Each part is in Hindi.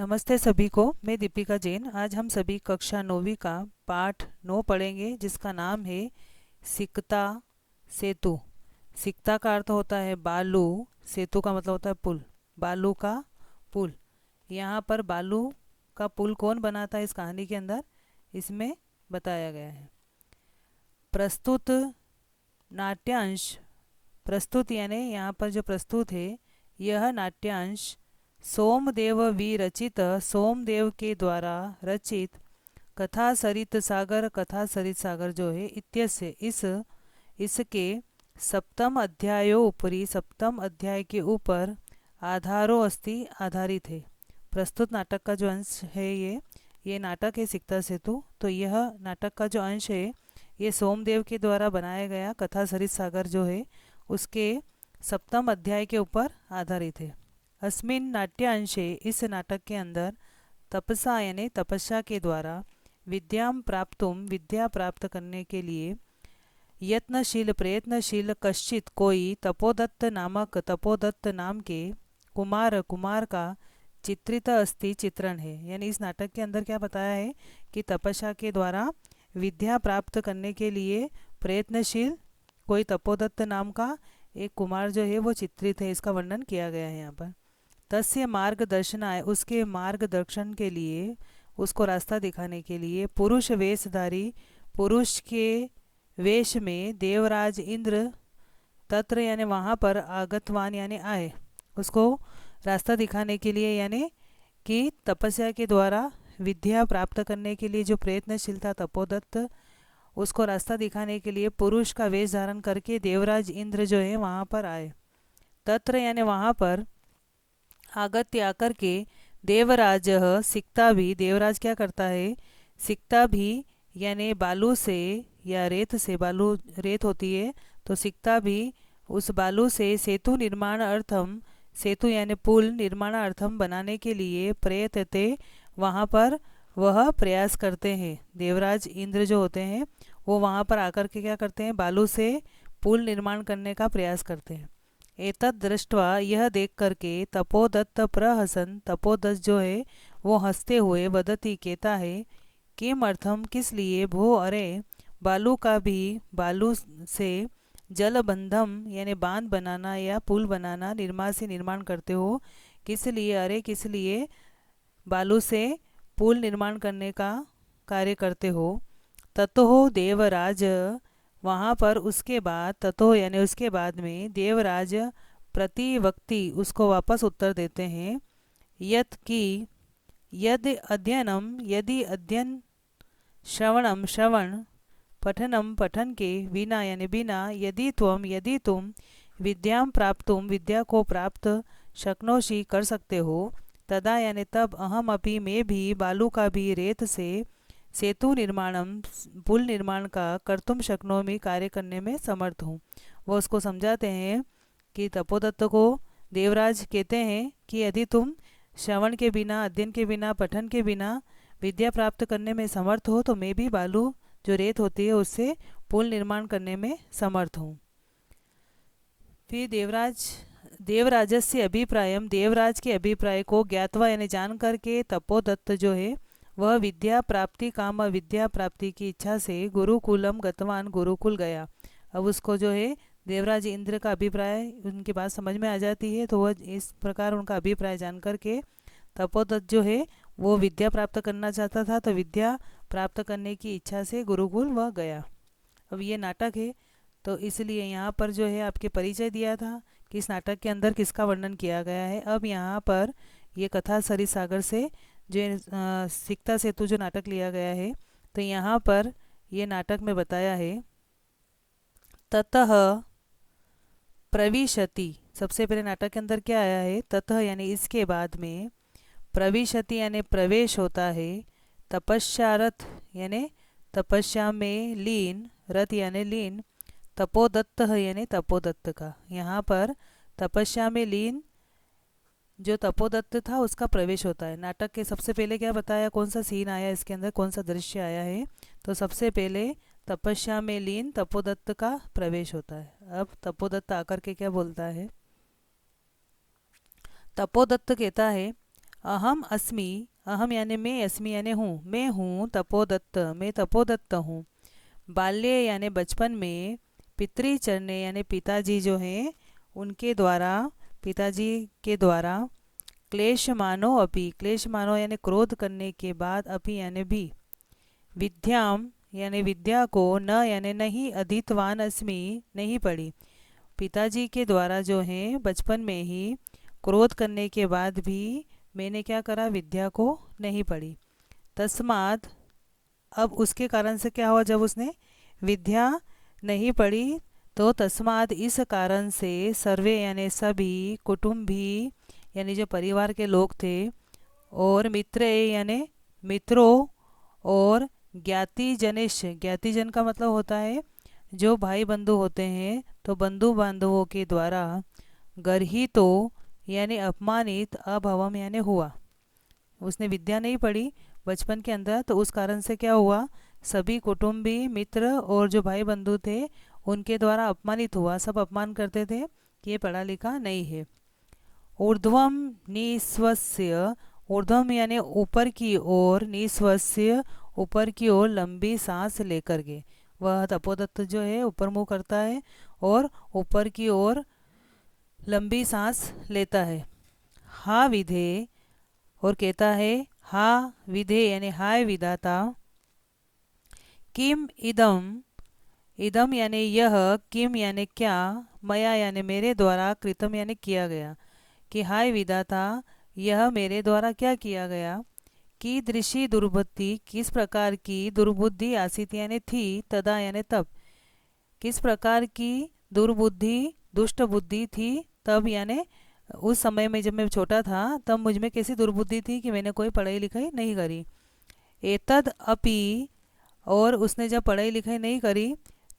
नमस्ते सभी को। मैं दीपिका जैन। आज हम सभी कक्षा 9वीं का पाठ 9 पढ़ेंगे, जिसका नाम है सिकता सेतु। सिकता का अर्थ होता है बालू, सेतु का मतलब होता है पुल। बालू का पुल। यहाँ पर बालू का पुल कौन बनाता है इस कहानी के अंदर, इसमें बताया गया है। प्रस्तुत नाट्यांश। प्रस्तुत यानी यहाँ पर जो प्रस्तुत है, यह नाट्यांश सोमदेव विरचित, सोमदेव के द्वारा रचित कथा सरित सागर, कथा सरित सागर जो है इत्यस्य इसके सप्तम अध्यायो उपरी, सप्तम अध्याय के ऊपर आधारो अस्ति, आधारित है। प्रस्तुत नाटक का जो अंश है ये नाटक है सिकता सेतु। तो यह नाटक का जो अंश है ये सोमदेव के द्वारा बनाया गया कथा सरित सागर जो है उसके सप्तम अध्याय के ऊपर आधारित है। अस्मिन नाट्यांशे, इस नाटक के अंदर तपसा यानी तपस्या के द्वारा विद्याम प्राप्तुम, विद्या प्राप्त करने के लिए यत्नशील प्रयत्नशील कश्चित कोई तपोदत्त नामक, तपोदत्त नाम के कुमार का चित्रित अस्थि, चित्रण है। यानी इस नाटक के अंदर क्या बताया है कि तपस्या के द्वारा विद्या प्राप्त करने के लिए प्रयत्नशील कोई तपोदत्त नाम का एक कुमार जो है वो चित्रित है, इसका वर्णन किया गया है यहाँ पर। तस्य मार्गदर्शनाय, उसके मार्गदर्शन के लिए, उसको रास्ता दिखाने के लिए पुरुष वेशधारी, पुरुष के वेश में देवराज इंद्र तत्र यानी वहाँ पर आगतवान यानी आए, उसको रास्ता दिखाने के लिए, यानी कि तपस्या के द्वारा विद्या प्राप्त करने के लिए जो प्रयत्नशील था तपोदत्त, उसको रास्ता दिखाने के लिए पुरुष का वेश धारण करके देवराज इंद्र जो है वहाँ पर आए। तत्र यानी वहाँ पर आगत्य आकर के देवराज सिकता भी, देवराज क्या करता है, सिकता भी यानी बालू से या रेत से, बालू रेत होती है तो सिकता भी उस बालू से सेतु निर्माण अर्थम, सेतु यानी पुल निर्माण अर्थम बनाने के लिए प्रयतते, वहाँ पर वह प्रयास करते हैं। देवराज इंद्र जो होते हैं वो वहाँ पर आकर के क्या करते हैं, बालू से पुल निर्माण करने का प्रयास करते हैं। एतद दृष्टवा, यह देख करके तपोदत्त प्रहसन, तपोदत्त जो है वो हंसते हुए वदती कहता है, किम अर्थम किस लिए, भो अरे बालू का भी, बालू से जलबंधम यानी बांध बनाना या पुल बनाना, निर्माण से निर्माण करते हो, किस लिए, अरे किस लिए बालू से पुल निर्माण करने का कार्य करते हो। ततो देवराज, वहाँ पर उसके बाद, ततो यानी उसके बाद में देवराज प्रतिवक्ति, उसको वापस उत्तर देते हैं, यत की यद अध्ययनम, यदि अध्ययन, श्रवणम श्रवण, पठनम पठन के, विना यानी बिना, यदि तुम विद्याम प्राप्तुम, विद्या को प्राप्त, शक्नोषि कर सकते हो, तदा यानी तब, अहम अभी मैं भी, बालू का भी, रेत से सेतु निर्माणम, पुल निर्माण का, कर्तुम शक्नोमि कार्य करने में समर्थ हूँ। वो उसको समझाते हैं कि तपोदत्त को देवराज कहते हैं कि यदि तुम श्रवण के बिना, अध्ययन के बिना, पठन के बिना विद्या प्राप्त करने में समर्थ हो, तो मैं भी बालू जो रेत होती है उससे पुल निर्माण करने में समर्थ हूँ। फिर देवराजस्य अभिप्रायम, देवराज के अभिप्राय को ज्ञातवा यानी जान करके तपोदत्त जो है वह विद्या प्राप्ति काम, विद्या प्राप्ति की इच्छा से गुरुकुलम गतवान, गुरुकुल गया। अब उसको जो है देवराज इंद्र का अभिप्राय उनकी बात समझ में आ जाती है, तो वह इस प्रकार उनका अभिप्राय जान करके तपोदत्त जो है वो विद्या प्राप्त करना चाहता था, तो विद्या प्राप्त करने की इच्छा से गुरुकुल वह गया। अब ये नाटक है तो इसलिए यहाँ पर जो है आपके परिचय दिया था कि इस नाटक के अंदर किसका वर्णन किया गया है। अब यहाँ पर ये कथा सरित सागर से जो सिकता सेतु जो नाटक लिया गया है, तो यहाँ पर ये नाटक में बताया है, ततः प्रविशति, सबसे पहले नाटक के अंदर क्या आया है, ततः यानी इसके बाद में, प्रविशति यानी प्रवेश होता है, तपस्यारथ यानी तपस्या में लीन, रथ यानी लीन, तपोदत्त यानी तपोदत्त का, यहाँ पर तपस्या में लीन जो तपोदत्त था उसका प्रवेश होता है। नाटक के सबसे पहले क्या बताया, कौन सा सीन आया इसके अंदर, कौन सा दृश्य आया है, तो सबसे पहले तपस्या में लीन तपोदत्त का प्रवेश होता है। अब तपोदत्त आकर के क्या बोलता है, तपोदत्त कहता है, अहम अस्मि, अहम यानी मैं, अस्मि यानी हूँ, मैं हूँ तपोदत्त, मैं तपोदत्त हूँ। बाल्ये यानी बचपन में, पितृचरणे यानी पिताजी जो हैं उनके द्वारा, पिताजी के द्वारा, क्लेश मानो अपि, क्लेश मानो यानी क्रोध करने के बाद, अपि यानी भी, विद्याम यानी विद्या को, न यानी नहीं, अधीतवान अस्मि नहीं पढ़ी, पिताजी के द्वारा जो है बचपन में ही क्रोध करने के बाद भी मैंने क्या करा, विद्या को नहीं पढ़ी। तस्माद, अब उसके कारण से क्या हुआ, जब उसने विद्या नहीं पढ़ी तो तस्माद इस कारण से, सर्वे यानी सभी, कुटुंबी यानी जो परिवार के लोग थे, और मित्र यानी मित्रों, और ज्ञाति जनिश, ज्ञातिजन का मतलब होता है जो भाई बंधु होते हैं, तो बंधु बांधवों के द्वारा, गर्हितो यानी अपमानित, अभवम यानी हुआ, उसने विद्या नहीं पढ़ी बचपन के अंदर, तो उस कारण से क्या हुआ, सभी कुटुंबी, मित्र और जो भाई बंधु थे उनके द्वारा अपमानित हुआ, सब अपमान करते थे कि ये पढ़ा लिखा नहीं है। ऊर्ध्वम निस्वस्य, ऊर्ध्वम यानी ऊपर की ओर, निस्वस्य ऊपर की ओर लंबी सांस लेकर के, वह तपोदत्त जो है ऊपर मुंह करता है और ऊपर की ओर लंबी सांस लेता है। हा विधे, और कहता है, हा विधे यानी हाय विधाता, किम इदम, इदम यानी यह, किम यानी क्या, मया यानी मेरे द्वारा, कृतम यानी किया गया, कि हाय विधाता, यह मेरे द्वारा क्या किया गया, की दृषि दुर्बुद्धि, किस प्रकार की दुर्बुद्धि, आसित यानी थी, तदा यानी तब, किस प्रकार की दुर्बुद्धि, दुष्ट बुद्धि थी, तब यानी उस समय में जब मैं छोटा था तब मुझ में कैसी दुर्बुद्धि थी कि मैंने कोई पढ़ाई लिखाई नहीं करी। एतद अपि, और उसने जब पढ़ाई लिखाई नहीं करी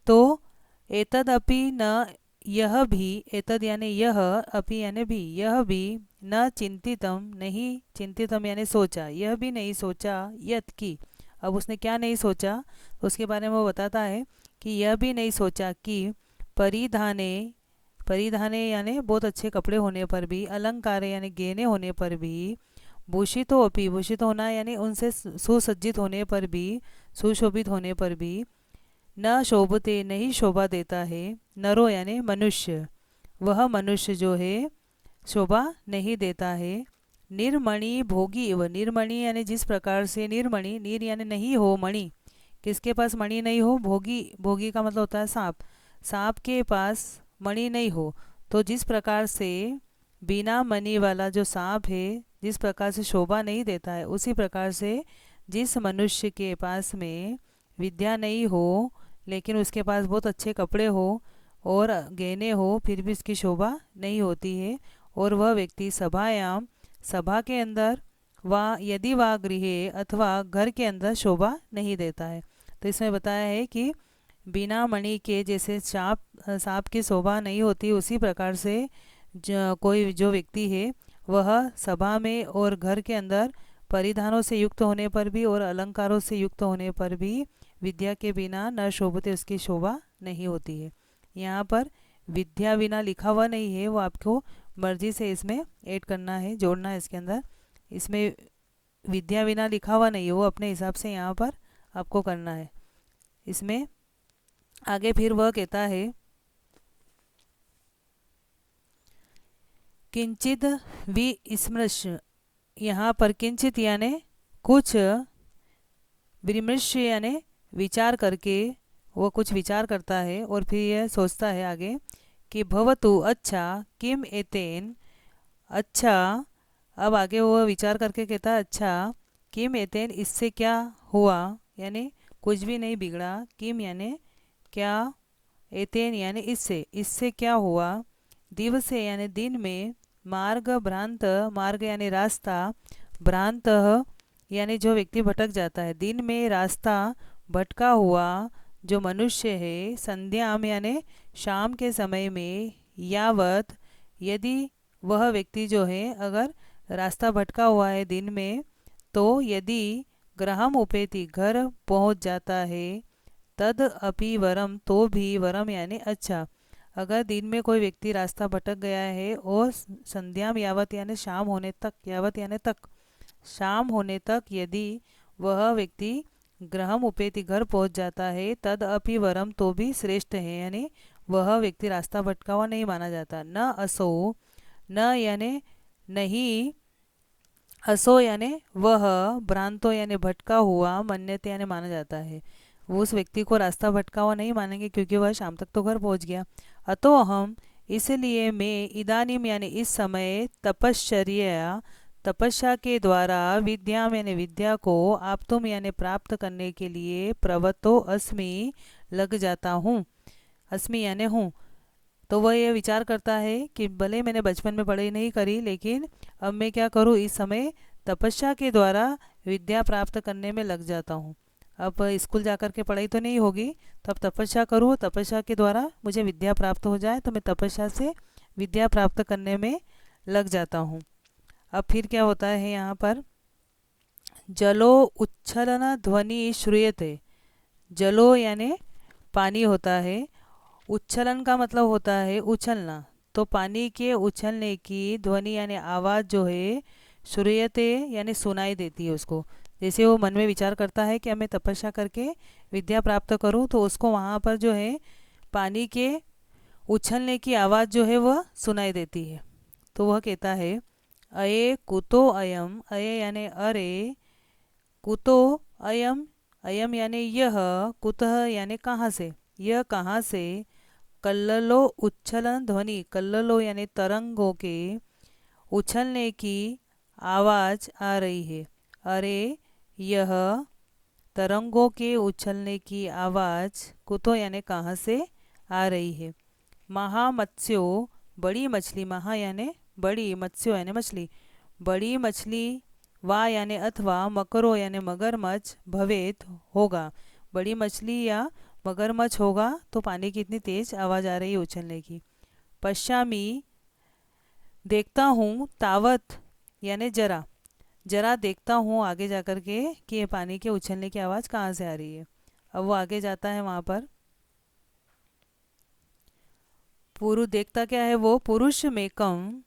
तो एतद अपि न, यह भी, एतद यानी यह, अपि यानी भी, यह भी, न चिंतितम नहीं, चिंतितम यानी सोचा, यह भी नहीं सोचा, यत की, अब उसने क्या नहीं सोचा, उसके बारे में वो बताता है कि यह भी नहीं सोचा कि परिधाने, परिधाने यानी बहुत अच्छे कपड़े होने पर भी, अलंकार यानी गहने होने पर भी, भूषितो अपि, भूषित होना यानी उनसे सुसज्जित होने पर भी, सुशोभित होने पर भी, न शोभते नहीं शोभा देता है, नरो यानी मनुष्य, वह मनुष्य जो है शोभा नहीं देता है। निर्मणि भोगी एवं, निर्मणि यानी जिस प्रकार से, निर्मणि, नीर यानी नहीं हो, मणि किसके पास मणि नहीं हो, भोगी, भोगी का मतलब होता है सांप, सांप के पास मणि नहीं हो, तो जिस प्रकार से बिना मणि वाला जो सांप है जिस प्रकार से शोभा नहीं देता है, उसी प्रकार से जिस मनुष्य के पास में विद्या नहीं हो लेकिन उसके पास बहुत अच्छे कपड़े हो और गहने हो फिर भी उसकी शोभा नहीं होती है, और वह व्यक्ति सभायाम, सभा के अंदर, वा यदि वा गृहे अथवा घर के अंदर शोभा नहीं देता है। तो इसमें बताया है कि बिना मणि के जैसे सांप, सांप की शोभा नहीं होती, उसी प्रकार से कोई जो व्यक्ति है वह सभा में और घर के अंदर परिधानों से युक्त होने पर भी और अलंकारों से युक्त होने पर भी विद्या के बिना न शोभते, उसकी शोभा नहीं होती है। यहाँ पर विद्या बिना लिखा हुआ नहीं है, वो आपको मर्जी से इसमें ऐड करना है, जोड़ना है इसके अंदर। इसमें विद्या बिना लिखा हुआ नहीं है, वो अपने हिसाब से यहाँ पर आपको करना है। इसमें आगे फिर वह कहता है, किंचित विस्मृश, यहाँ पर किंचित यानी कुछ, विमृश यानी विचार करके, वो कुछ विचार करता है और फिर यह सोचता है आगे कि भवतु अच्छा, किम एतेन, अच्छा, अब आगे वो विचार करके कहता है अच्छा, किम एतेन इससे क्या हुआ, यानी कुछ भी नहीं बिगड़ा, किम यानी क्या, एतेन यानी इससे, इससे क्या हुआ, दिवसे यानी दिन में, मार्ग भ्रांत, मार्ग यानी रास्ता, भ्रांत यानी जो व्यक्ति भटक जाता है, दिन में रास्ता भटका हुआ जो मनुष्य है, संध्याम यानी शाम के समय में, यावत यदि वह व्यक्ति जो है अगर रास्ता भटका हुआ है दिन में, तो यदि ग्रहम उपेति घर पहुंच जाता है, तद अपि वरम तो भी, वरम यानी अच्छा, अगर दिन में कोई व्यक्ति रास्ता भटक गया है और संध्याम यावत यानी शाम होने तक, यावत यानी तक, शाम होने तक यदि वह व्यक्ति गृहम उपेति घर पहुंच जाता है तद अपि वरम तो भी श्रेष्ठ है, यानी वह व्यक्ति रास्ता भटका हुआ नहीं माना जाता। न असो, न यानी नहीं, असो यानी वह, भ्रांतो यानी भटका हुआ, मन्यते यानी माना जाता है। वो उस व्यक्ति को रास्ता भटका हुआ नहीं मानेंगे क्योंकि वह शाम तक तो घर पहुंच गया। अतो हम, इसलिए मैं, इदानीम यानी इस समय, तपश्चर्या तपस्या के द्वारा, विद्याम यानी विद्या को, आप तुम यानी प्राप्त करने के लिए, प्रवतो अस्मि लग जाता हूँ। अस्मि यानी हूँ। तो वह यह विचार करता है कि भले मैंने बचपन में पढ़ाई नहीं करी, लेकिन अब मैं क्या करूँ, इस समय तपस्या के द्वारा विद्या प्राप्त करने में लग जाता हूँ। अब स्कूल जाकर के पढ़ाई तो नहीं होगी, तो अब तपस्या करूँ, तपस्या के द्वारा मुझे विद्या प्राप्त हो जाए, तो मैं तपस्या से विद्या प्राप्त करने में लग जाता हूँ। अब फिर क्या होता है यहाँ पर, जलो उच्छलन ध्वनि श्रूयते। जलो यानी पानी होता है, उच्छलन का मतलब होता है उछलना, तो पानी के उछलने की ध्वनि यानी आवाज़ जो है, श्रूयते यानी सुनाई देती है उसको। जैसे वो मन में विचार करता है कि अब मैं तपस्या करके विद्या प्राप्त करूं, तो उसको वहाँ पर जो है पानी के उछलने की आवाज़ जो है वह सुनाई देती है। तो वह कहता है, अये कुतो अयम, अये यानी अरे, कुतो अयम, अयम यानी यह, कुतः यानी कहाँ से, यह कहाँ से, कल्ललो उच्छलन ध्वनि, कल्ललो यानी तरंगों के उछलने की आवाज़ आ रही है। अरे यह तरंगों के उछलने की आवाज़ कुतो यानी कहाँ से आ रही है। महामत्स्यो, बड़ी मछली, महा यानी बड़ी, मत्स्यो यानी मछली, बड़ी मछली, वा यानी अथवा, मकरो यानी मगरमच्छ, भवेत होगा, बड़ी मछली या मगरमच्छ होगा, तो पानी की इतनी तेज आवाज़ आ रही है उछलने की। पश्चामी देखता हूँ, तावत यानी जरा, जरा देखता हूँ आगे जा कर के कि ये पानी के उछलने की आवाज़ कहाँ से आ रही है। अब वो आगे जाता है वहाँ पर, पुरुष देखता क्या है वो, पुरुष मेकम,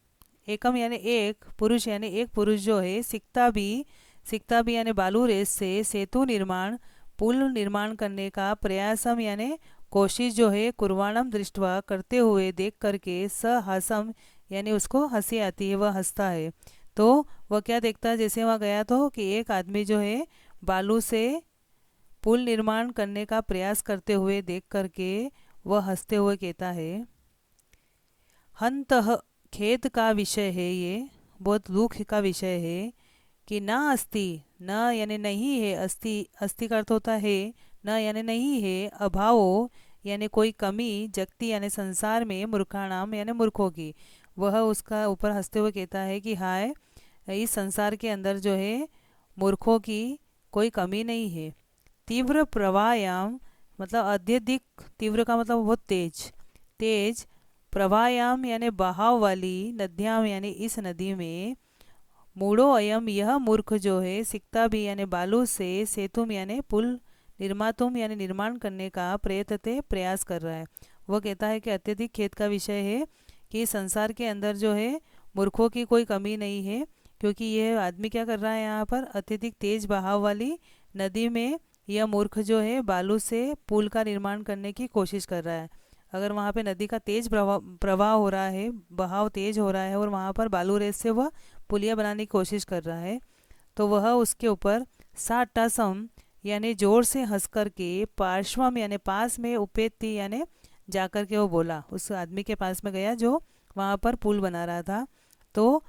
एकम यानी एक, पुरुष यानी एक पुरुष जो है, सिकता भी यानी बालू रेस से, सेतु निर्माण, पुल निर्माण करने का, प्रयासम यानी कोशिश जो है, कुर्वाणम दृष्टवा करते हुए देख करके, सहासम यानी उसको हंसी आती है, वह हंसता है। तो वह क्या देखता है, जैसे वहाँ गया तो कि एक आदमी जो है बालू से पुल निर्माण करने का प्रयास करते हुए देख करके वह हंसते हुए कहता है, हंतः, खेद का विषय है ये, बहुत दुख का विषय है कि ना अस्ति, न यानी नहीं है, अस्ति, अस्ति का अर्थ होता है न यानी नहीं है, अभावो यानी कोई कमी, जगती यानी संसार में, मूर्खाणाम यानी मूर्खों की। वह उसका ऊपर हंसते हुए कहता है कि हाय, इस संसार के अंदर जो है मूर्खों की कोई कमी नहीं है। तीव्र प्रवाहयाम, मतलब अत्यधिक, तीव्र का मतलब बहुत तेज, तेज, प्रवाहयाम यानी बहाव वाली, नद्याम यानी इस नदी में, मूढ़ो अयम यह मूर्ख जो है, सिकता भी यानी बालू से, सेतुम यानी पुल, निर्मातुम यानी निर्माण करने का, प्रयतते प्रयास कर रहा है। वह कहता है कि अत्यधिक खेद का विषय है कि संसार के अंदर जो है मूर्खों की कोई कमी नहीं है, क्योंकि यह आदमी क्या कर रहा है यहाँ पर, अत्यधिक तेज बहाव वाली नदी में यह मूर्ख जो है बालू से पुल का निर्माण करने की कोशिश कर रहा है। अगर वहाँ पे नदी का तेज प्रवाह हो रहा है, बहाव तेज हो रहा है, और वहाँ पर बालू रेत से वह पुलिया बनाने की कोशिश कर रहा है, तो वह उसके ऊपर साटासम यानी जोर से हंस कर के, पार्श्वम यानी पास में, उपेत्ति यानी जाकर के वो बोला, उस आदमी के पास में गया जो वहाँ पर पुल बना रहा था, तो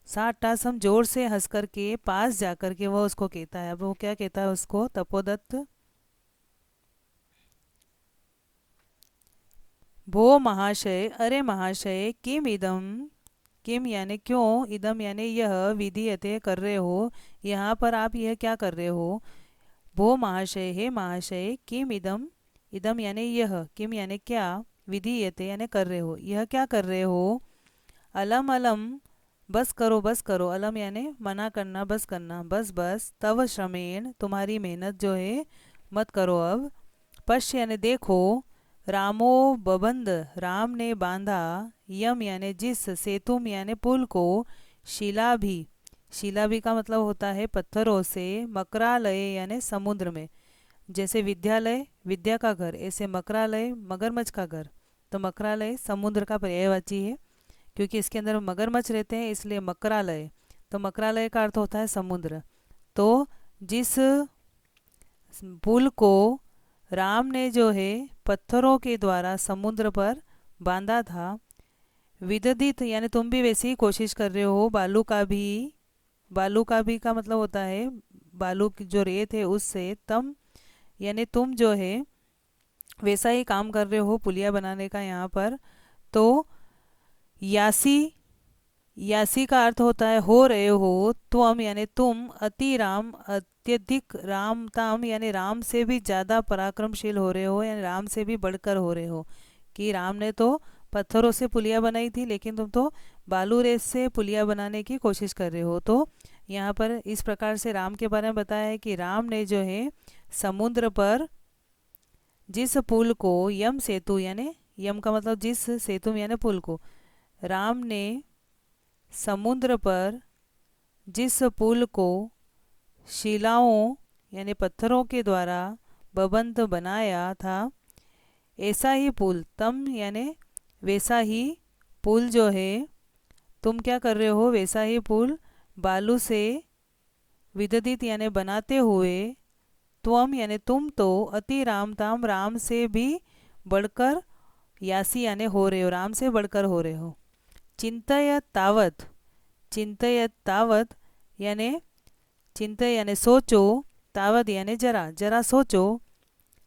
साटासम जोर से हंस कर के पास जाकर के वह उसको कहता है। अब वो क्या कहता है उसको, तपोदत्त, भो महाशय, अरे महाशय, किम इदम, किम यानी क्यों, इदम यानी यह, विधीयते कर रहे हो, यहाँ पर आप यह क्या कर रहे हो। भो महाशय, हे महाशय, किम इदम, इदम यानी यह, किम यानी क्या, विधीयते यानी कर रहे हो, यह क्या कर रहे हो। अलम अलम, बस करो, अलम यानी मना करना, बस करना, बस बस, तव श्रमेण तुम्हारी मेहनत जो है मत करो अब। पश्य यानी देखो, रामो बबंद राम ने बांधा, यम यानी जिस, सेतुम यानी पुल को, शिला भी शिलाबी का मतलब होता है पत्थरों से, मकरालय यानी समुद्र में। जैसे विद्यालय विद्या का घर, ऐसे मकरालय मगरमच्छ का घर। तो मकरालय समुद्र का पर्यायवाची है, क्योंकि इसके अंदर मगरमच्छ रहते हैं इसलिए मकरालय। तो मकरालय का अर्थ होता है समुद्र। तो जिस पुल को राम ने जो है पत्थरों के द्वारा समुद्र पर बांधा था, विददित यानी तुम भी वैसे ही कोशिश कर रहे हो, बालू का भी। बालू का भी का मतलब होता है बालू की जो रेत है उससे, तम यानी तुम जो है वैसा ही काम कर रहे हो पुलिया बनाने का यहाँ पर। तो यासी, यासी का अर्थ होता है हो रहे हो, त्वम यानी तुम, अति राम अत्यधिक, राम ताम यानी राम से भी ज़्यादा पराक्रमशील हो रहे हो, यानी राम से भी बढ़कर हो रहे हो। कि राम ने तो पत्थरों से पुलिया बनाई थी, लेकिन तुम तो बालू रेत से पुलिया बनाने की कोशिश कर रहे हो। तो यहाँ पर इस प्रकार से राम के बारे में बताया है कि राम ने जो है समुद्र पर जिस पुल को, यम सेतु यानी, यम का मतलब जिस, सेतु यानी पुल को, राम ने समुद्र पर जिस पुल को शिलाओं यानी पत्थरों के द्वारा बबंध बनाया था, ऐसा ही पुल, तम यानी वैसा ही पुल जो है, तुम क्या कर रहे हो वैसा ही पुल बालू से विददित यानी बनाते हुए, त्वम यानी तुम तो, अति राम ताम राम से भी बढ़कर, यासी यानी हो रहे हो, राम से बढ़कर हो रहे हो। चिंतयत तावत, चिंतयत तावत यानी चिंतय यानी सोचो, तावत यानी जरा, जरा सोचो।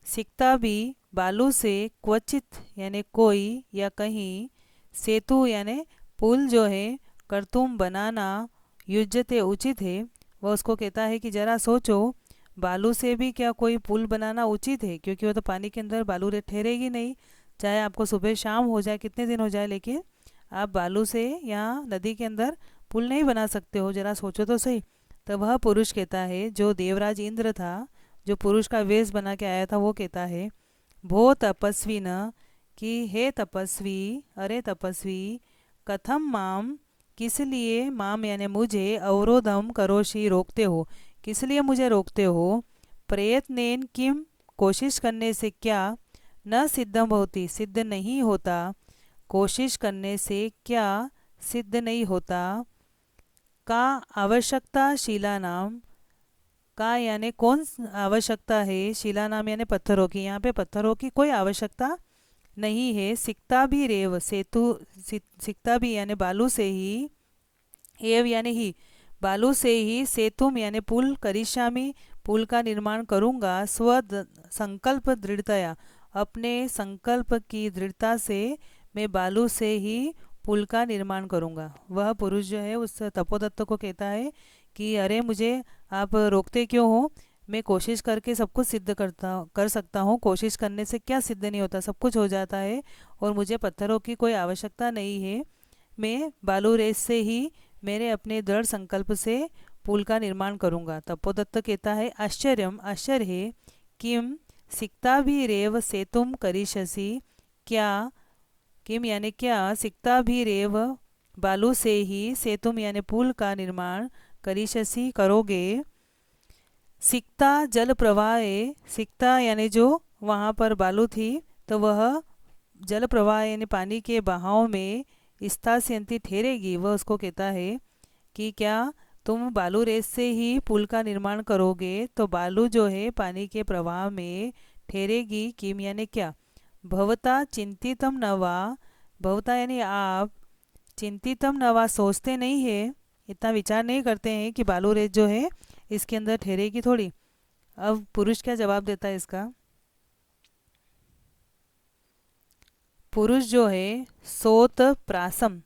सिकता भी बालू से, क्वचित यानी कोई या कहीं, सेतु यानी पुल जो है, करतुम बनाना, युज्यते उचित है। वह उसको कहता है कि जरा सोचो, बालू से भी क्या कोई पुल बनाना उचित है, क्योंकि वो तो पानी के अंदर बालू रे ठहरेगी नहीं, चाहे आपको सुबह शाम हो जाए, कितने दिन हो जाए, लेकिन आप बालू से यहाँ नदी के अंदर पुल नहीं बना सकते हो, जरा सोचो तो सही। तो वह पुरुष कहता है, जो देवराज इंद्र था, जो पुरुष का वेश बना के आया था, वो कहता है, भो तपस्वी न, कि हे तपस्वी, अरे तपस्वी, कथम माम, किस लिए, माम यानी मुझे, अवरोधम करोशी रोकते हो, किस लिए मुझे रोकते हो, प्रयत्नेन किम, कोशिश करने से क्या, न सिद्धम होती, सिद्ध नहीं होता, कोशिश करने से क्या सिद्ध नहीं होता, का आवश्यकता शिला नाम, का यानी कौन आवश्यकता है, शिला नाम यानी पत्थरों की, यहाँ पे पत्थरों की कोई आवश्यकता नहीं है। सिकता भी रेव सेतु, सिकता भी यानी बालू से ही, एव यानी ही, बालू से ही, सेतुम यानी पुल, करिष्यामी पुल का निर्माण करूँगा, संकल्प दृढ़तया, अपने संकल्प की दृढ़ता से मैं बालू से ही पुल का निर्माण करूँगा। वह पुरुष जो है उस तपोदत्त को कहता है कि अरे मुझे आप रोकते क्यों हो, मैं कोशिश करके सब कुछ सिद्ध कर सकता हूँ, कोशिश करने से क्या सिद्ध नहीं होता, सब कुछ हो जाता है, और मुझे पत्थरों की कोई आवश्यकता नहीं है, मैं बालू रेत से ही मेरे अपने दृढ़ संकल्प से पुल का निर्माण करूँगा। तपोदत्त कहता है, आश्चर्यम, आश्चर्य है, किम सिकता भी रेव सेतुम करिष्यसि, क्या, किम यानी क्या, सिकता भी रेव बालू से ही, सेतुम यानी पुल का निर्माण, करिष्यसि करोगे। सिकता जल प्रवाह है, सिकता यानी जो वहाँ पर बालू थी, तो वह जल प्रवाह यानी पानी के बहाव में स्थास्यंती ठहरेगी। वह उसको कहता है कि क्या तुम बालू रेत से ही पुल का निर्माण करोगे, तो बालू जो है पानी के प्रवाह में ठहरेगी। किम यानी क्या, भवता चिंतितम नवा, भवता यानी आप, चिंतितम नवा सोचते नहीं है, इतना विचार नहीं करते हैं कि बालू रेत जो है इसके अंदर ठहरेगी थोड़ी। अब पुरुष क्या जवाब देता है इसका, पुरुष जो है सोत प्रासम,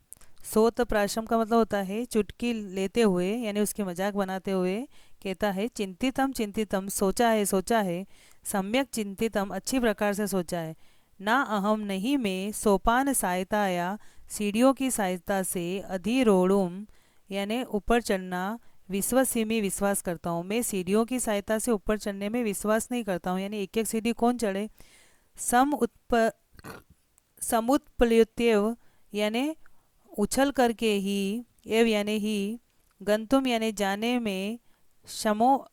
सोत प्राशम का मतलब होता है चुटकी लेते हुए, यानी उसकी मजाक बनाते हुए कहता है, चिंतितम, चिंतितम सोचा है, सोचा है, सम्यक चिंतितम अच्छी प्रकार से सोचा है, ना अहम नहीं मैं, सोपान सहायता या सीढ़ियों की सहायता से, अधिरोड़ुम यानी ऊपर चढ़ना, विश्वसीमी विश्वास करता हूँ, मैं सीढ़ियों की सहायता से ऊपर चढ़ने में विश्वास नहीं करता हूँ, यानी एक एक सीढ़ी कौन चढ़े। सम उत्प समुत्प्लुत्यव यानी उछल करके ही, एव यानी ही, गंतुम यानी जाने में, शमो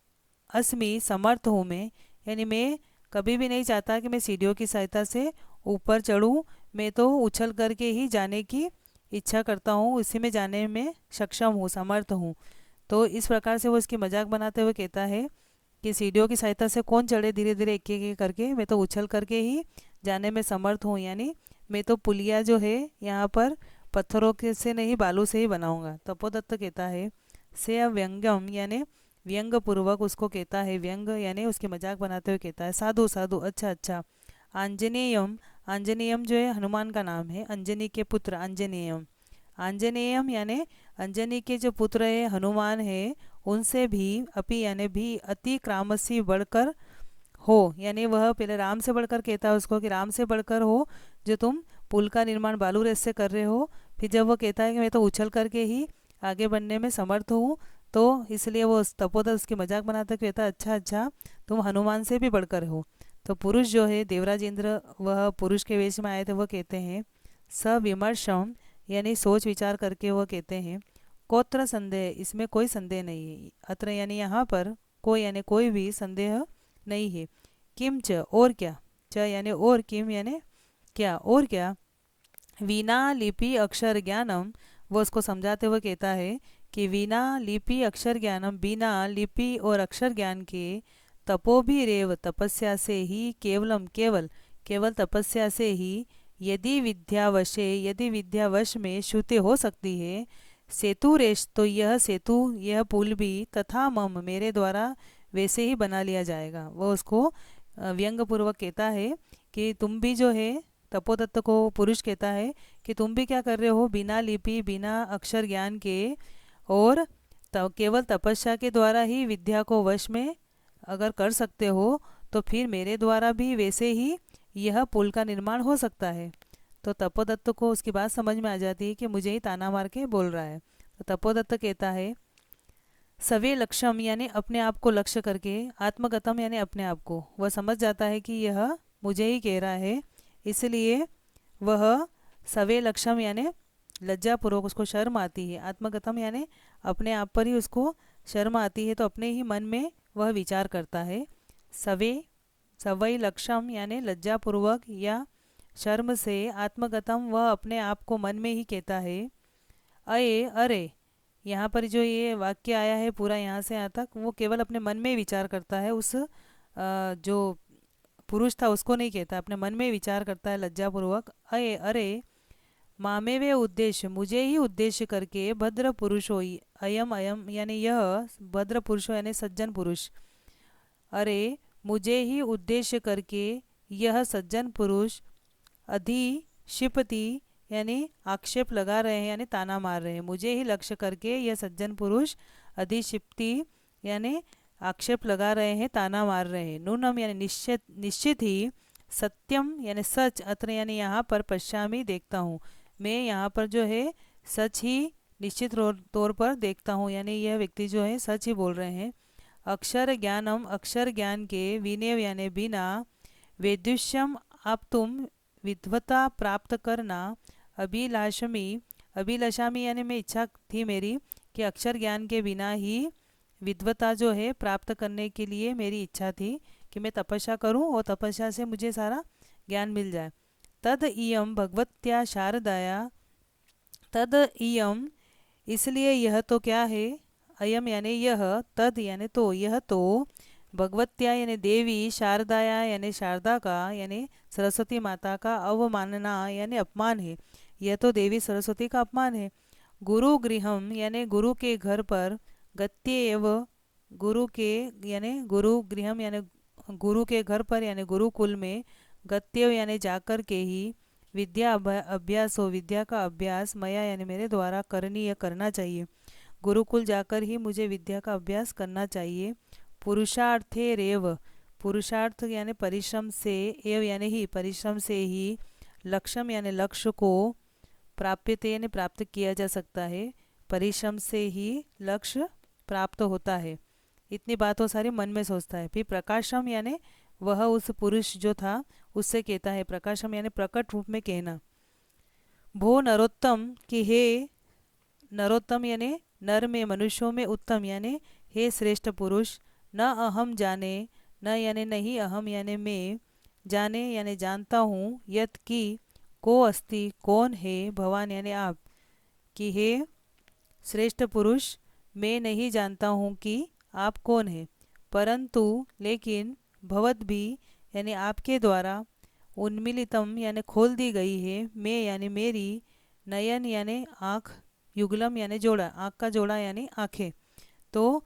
अस्मि समर्थ हूँ मैं, यानी मैं कभी भी नहीं चाहता कि मैं सीढ़ियों की सहायता से ऊपर चढ़ूँ, मैं तो उछल करके ही जाने की इच्छा करता हूँ, उसी में जाने में सक्षम हूँ, समर्थ हूँ। तो इस प्रकार से वो इसकी मजाक बनाते हुए कहता है कि सीढ़ियों की सहायता से कौन चढ़े धीरे धीरे एक एक करके, मैं तो उछल करके ही जाने में समर्थ हूँ, यानी मैं तो पुलिया जो है यहाँ पर पत्थरों के से नहीं बालू से ही बनाऊंगा। तपोदत्त कहता है से व्यंग्यम यानी व्यंग पूर्वक उसको कहता है, व्यंग यानी उसकी मजाक बनाते हुए कहता है, साधु साधु, अच्छा अच्छा। आंजनेयम, आंजनेयम जो है हनुमान का नाम है, अंजनी के पुत्र आंजनेयम। आंजनेयम यानी अंजनी के जो पुत्र है हनुमान है, उनसे भी अपि यानी भी अति क्रामसी बढ़कर हो, यानी वह पहले राम से बढ़कर कहता है उसको कि राम से बढ़कर हो जो तुम पुल का निर्माण बालू रेत से कर रहे हो। फिर जब वो कहता है कि मैं तो उछल करके ही आगे बढ़ने में समर्थ हूँ, तो इसलिए वो तपोदर उसकी मजाक बनाता कहता है अच्छा अच्छा, तुम हनुमान से भी बढ़कर हो। तो पुरुष जो है देवराज इंद्र, वह पुरुष के वेश में आए थे, वह कहते हैं सविमर्शम यानी सोच विचार करके वह कहते हैं कोत्र संदेह, इसमें कोई संदेह नहीं है, अत्र यानी यहाँ पर कोई यानी कोई भी संदेह नहीं है। किम च और क्या, च यानी और, किम यानी क्या और क्या, वीणा लिपि अक्षर ज्ञानम, वो उसको समझाते हुए कहता है कि वीणा लिपि अक्षर ज्ञानम, बिना लिपि और अक्षर ज्ञान के तपो भी रेव, तपस्या से ही, केवलम केवल, केवल तपस्या से ही, यदि विद्यावशे यदि विद्यावश में श्रुति हो सकती है, सेतु रेश तो यह सेतु यह पुल भी, तथा मम मेरे द्वारा वैसे ही बना लिया जाएगा। वो उसको व्यंग पूर्वक कहता है कि तुम भी जो है, तपोदत्त को पुरुष कहता है कि तुम भी क्या कर रहे हो, बिना लिपि बिना अक्षर ज्ञान के और केवल तपस्या के द्वारा ही विद्या को वश में अगर कर सकते हो, तो फिर मेरे द्वारा भी वैसे ही यह पुल का निर्माण हो सकता है। तो तपोदत्त को उसकी बात समझ में आ जाती है कि मुझे ही ताना मार के बोल रहा है। तो तपोदत्त कहता है सवे लक्ष्यम यानी अपने आप को लक्ष्य करके, आत्मगतम यानी अपने आप को, वह समझ जाता है कि यह मुझे ही कह रहा है, इसलिए वह सवे लक्ष्यम यानी लज्जापूर्वक उसको शर्म आती है, आत्मगतम यानी अपने आप पर ही उसको शर्म आती है, तो अपने ही मन में वह विचार करता है। सवे सवई लक्ष्यम यानी लज्जापूर्वक या शर्म से, आत्मगतम वह अपने आप को मन में ही कहता है। अये अरे, यहाँ पर जो ये वाक्य आया है पूरा यहाँ से यहाँ तक, वो केवल अपने मन में विचार करता है, उस जो पुरुष था उसको नहीं कहता, अपने मन में विचार करता है लज्जापूर्वक। अये अरे, मामे वे उद्देश्य मुझे ही उद्देश्य करके, भद्र पुरुषो अयम अयम यानी यह, भद्र पुरुषो यानी सज्जन पुरुष, अरे मुझे ही उद्देश्य करके यह सज्जन पुरुष अधिक्षिपति यानी आक्षेप लगा रहे हैं, यानी ताना मार रहे हैं, मुझे ही लक्ष्य करके यह सज्जन पुरुष अधिक्षिप्ति यानी आक्षेप लगा रहे हैं, ताना मार रहे हैं। नूनम यानी निश्चित, निश्चित ही, सत्यम यानी सच, अत्र यानी यहाँ पर पश्चामी देखता हूँ, मैं यहाँ पर जो है सच ही निश्चित तौर पर देखता हूँ, यानी यह व्यक्ति जो है सच ही बोल रहे हैं। अक्षर ज्ञानम अक्षर ज्ञान के, विनय यानी बिना, वेदुष्यम आप तुम विद्वता प्राप्त करना, अभिलाषमी अभिलाषामी यानी मैं इच्छा थी मेरी कि अक्षर ज्ञान के बिना ही विद्वता जो है प्राप्त करने के लिए मेरी इच्छा थी कि मैं तपस्या करूं और तपस्या से मुझे सारा ज्ञान मिल जाए। तद इयम भगवत्या शारदाया, तद इयम इसलिए यह तो क्या है, अयम यानी यह, तद यानी तो, यह तो, भगवत्या यानी देवी, शारदाया यानी शारदा का यानी सरस्वती माता का, अवमानना यानी अपमान है, यह तो देवी सरस्वती का अपमान है। गुरु गृहम यानी गुरु के घर पर, गत्येव गुरु के यानी गुरु गृहम यानी गुरु के घर पर यानी गुरुकुल में, गत्यव यानी जाकर के ही, विद्या अभ्यास हो विद्या का अभ्यास, मया यानी मेरे द्वारा करनीय करना चाहिए, गुरुकुल जाकर ही मुझे विद्या का अभ्यास करना चाहिए। पुरुषार्थे रेव पुरुषार्थ यानी परिश्रम से, एव यानी ही परिश्रम से ही, लक्ष्यम यानी लक्ष्य को, प्राप्यते यानी प्राप्त किया जा सकता है, परिश्रम से ही लक्ष्य प्राप्त होता है। इतनी बातों सारी मन में सोचता है। फिर प्रकाशम यानी वह उस पुरुष जो था उससे कहता है, प्रकाशम यानी प्रकट रूप में कहना, भो नरोत्तम कि हे नरोत्तम यानी नर में, मनुष्यों में उत्तम यानी हे श्रेष्ठ पुरुष। न अहम जाने, न यानी नहीं, अहम यानी मैं, जाने यानी जानता हूँ, यत की को अस्ति कौन है, भवान यानी आप, कि हे श्रेष्ठ पुरुष मैं नहीं जानता हूँ कि आप कौन है, परंतु लेकिन भवत भी यानी आपके द्वारा, उन्मिलितम यानी खोल दी गई है, मैं यानी मेरी, नयन यानी आँख, युगलम यानी जोड़ा, आँख का जोड़ा यानी आँखें। तो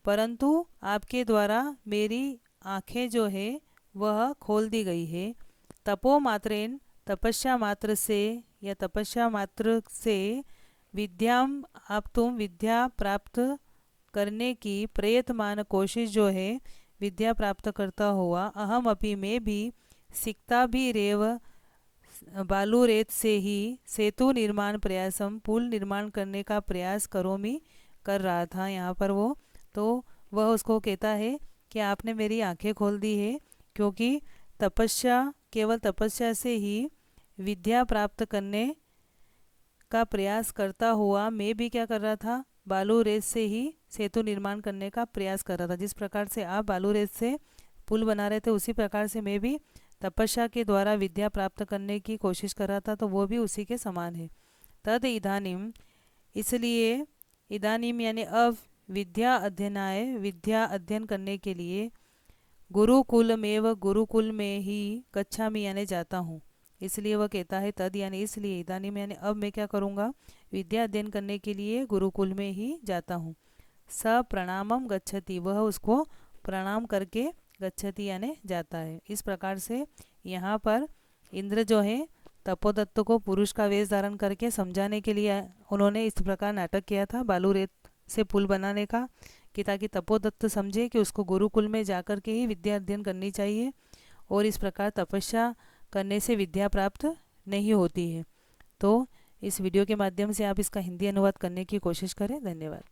परंतु आपके द्वारा मेरी आँखें जो है वह खोल दी गई है। तपो मात्रेन तपस्या मात्र से या तपस्या मात्र से, विद्याम आप तुम विद्या प्राप्त करने की प्रयत्मान कोशिश जो है विद्या प्राप्त करता हुआ, अहम अपि मैं भी, सिकता भी रेव बालू रेत से ही, सेतु निर्माण प्रयासम पुल निर्माण करने का प्रयास करोमी कर रहा था यहाँ पर वो। तो वह उसको कहता है कि आपने मेरी आंखें खोल दी है, क्योंकि तपस्या, केवल तपस्या से ही विद्या प्राप्त करने का प्रयास करता हुआ मैं भी क्या कर रहा था, बालू रेत से ही सेतु निर्माण करने का प्रयास कर रहा था। जिस प्रकार से आप बालू रेत से पुल बना रहे थे उसी प्रकार से मैं भी तपस्या के द्वारा विद्या प्राप्त करने की कोशिश कर रहा था, तो वो भी उसी के समान है। तद इदानीम इसलिए, इदानीम यानी अब, विद्या अध्ययनाय विद्या अध्ययन करने के लिए, गुरुकुल में व गुरुकुल में ही गच्छामि यानी जाता हूँ। इसलिए वह कहता है तद यानी इसलिए, इदानीम यानी अब मैं क्या करूँगा, विद्या अध्ययन करने के लिए गुरुकुल में ही जाता हूँ। स प्रणामम गच्छति, वह उसको प्रणाम करके गच्छति यानी जाता है। इस प्रकार से यहाँ पर इंद्र जो है तपोदत्त को पुरुष का वेश धारण करके समझाने के लिए उन्होंने इस प्रकार नाटक किया था बालू रेत से पुल बनाने का, कि ताकि तपोदत्त समझे कि उसको गुरुकुल में जाकर के ही विद्या अध्ययन करनी चाहिए और इस प्रकार तपस्या करने से विद्या प्राप्त नहीं होती है। तो इस वीडियो के माध्यम से आप इसका हिंदी अनुवाद करने की कोशिश करें। धन्यवाद।